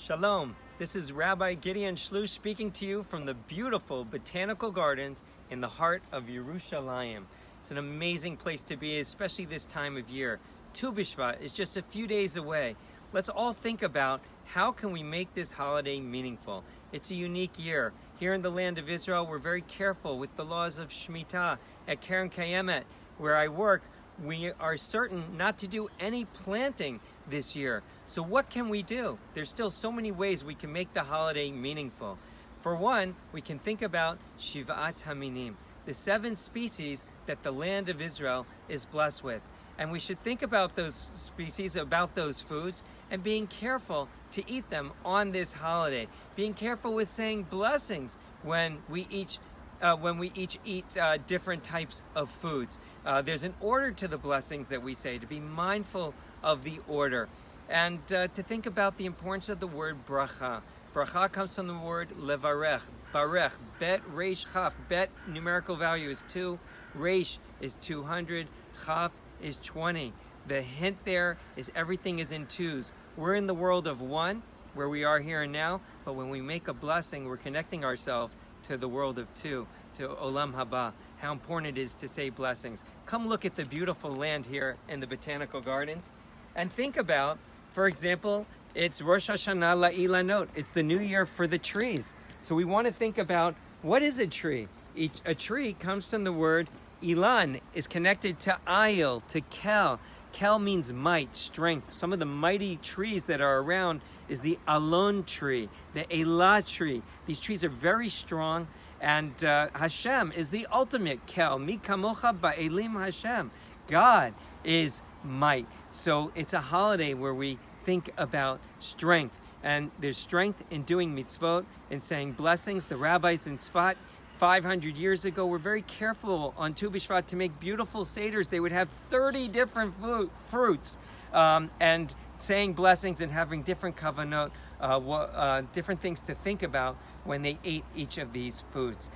Shalom, this is Rabbi Gideon Shloush speaking to you from the beautiful botanical gardens in the heart of Yerushalayim. It's an amazing place to be, especially this time of year. Tu Bishvat is just a few days away. Let's all think about how can we make this holiday meaningful. It's a unique year. Here in the land of Israel, we're very careful with the laws of Shemitah. At Keren Kayemt, where I work, we are certain not to do any planting this year. So what can we do? There's still so many ways we can make the holiday meaningful. For one, we can think about Shivat Haminim, the 7 species that the land of Israel is blessed with. And we should think about those species, about those foods, and being careful to eat them on this holiday. Being careful with saying blessings when we each eat different types of foods. There's an order to the blessings that we say, to be mindful of the order. And to think about the importance of the word bracha. Bracha comes from the word levarech, barech, bet, resh, chaf. Bet, numerical value is 2, resh is 200, chaf is 20. The hint there is everything is in twos. We're in the world of one, where we are here and now, but when we make a blessing, we're connecting ourselves to the world of two, to Olam Haba. How important it is to say blessings. Come look at the beautiful land here in the botanical gardens and think about, for example, it's Rosh Hashanah La'ilanot. It's the new year for the trees. So we want to think about, what is a tree? A tree comes from the word Ilan, is connected to Ayil, to Kel. Kel means might, strength. Some of the mighty trees that are around is the Alon tree, the Elah tree. These trees are very strong, and Hashem is the ultimate Kel. Mi kamocha ba'elim Hashem. God is might. So it's a holiday where we think about strength, and there's strength in doing mitzvot, in saying blessings. The rabbis in Tzfat 500 years ago were very careful on Tu Bishvat to make beautiful seders. They would have 30 different fruits and saying blessings and having different kavanot, different things to think about when they ate each of these foods.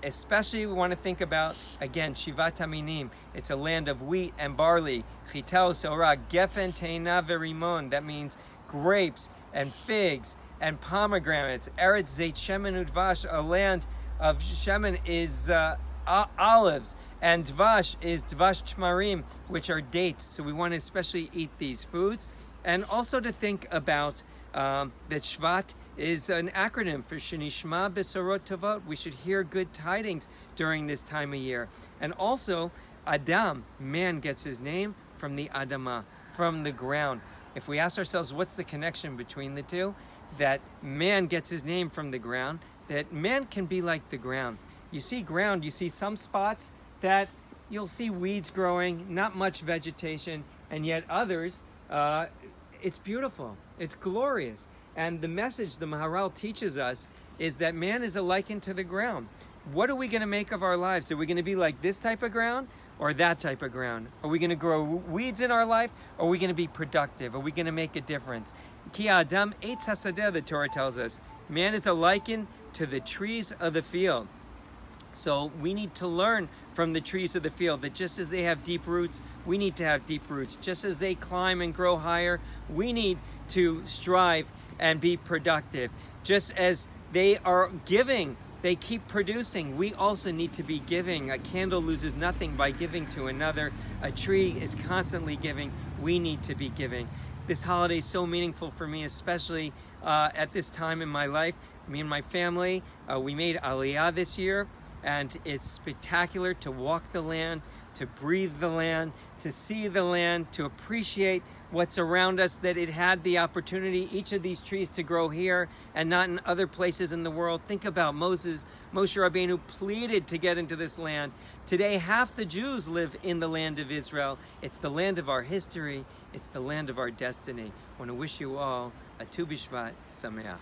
Especially we want to think about, again, Shivat Haminim. It's a land of wheat and barley. Chitel, Sorah, Gefen, Teina, Verimon. That means grapes and figs and pomegranates. Eretz, Zeit, Shemen, Udvash, a land of Shemen is olives, and Dvash is Dvash Tmarim, which are dates. So we want to especially eat these foods. And also to think about that Shvat is an acronym for Shenishma Besorot Tovot. We should hear good tidings during this time of year. And also, Adam, man, gets his name from the Adama, from the ground. If we ask ourselves what's the connection between the two, that man gets his name from the ground, that man can be like the ground. You see ground, you see some spots that you'll see weeds growing, not much vegetation, and yet others, it's beautiful, it's glorious. And the message the Maharal teaches us is that man is a liken to the ground. What are we going to make of our lives? Are we going to be like this type of ground or that type of ground? Are we going to grow weeds in our life, or are we going to be productive? Are we going to make a difference? Ki Adam Eitz Hasadeh, the Torah tells us. Man is a liken to the trees of the field. So we need to learn from the trees of the field that just as they have deep roots, we need to have deep roots. Just as they climb and grow higher, we need to strive and be productive. Just as they are giving, they keep producing, we also need to be giving. A candle loses nothing by giving to another. A tree is constantly giving. We need to be giving. This holiday is so meaningful for me, especially at this time in my life. Me and my family, we made Aliyah this year, and it's spectacular to walk the land, to breathe the land, to see the land, to appreciate what's around us, that it had the opportunity, each of these trees, to grow here and not in other places in the world. Think about Moshe Rabbeinu pleaded to get into this land. Today, half the Jews live in the land of Israel. It's the land of our history. It's the land of our destiny. I want to wish you all a Tu Bishvat Sameach.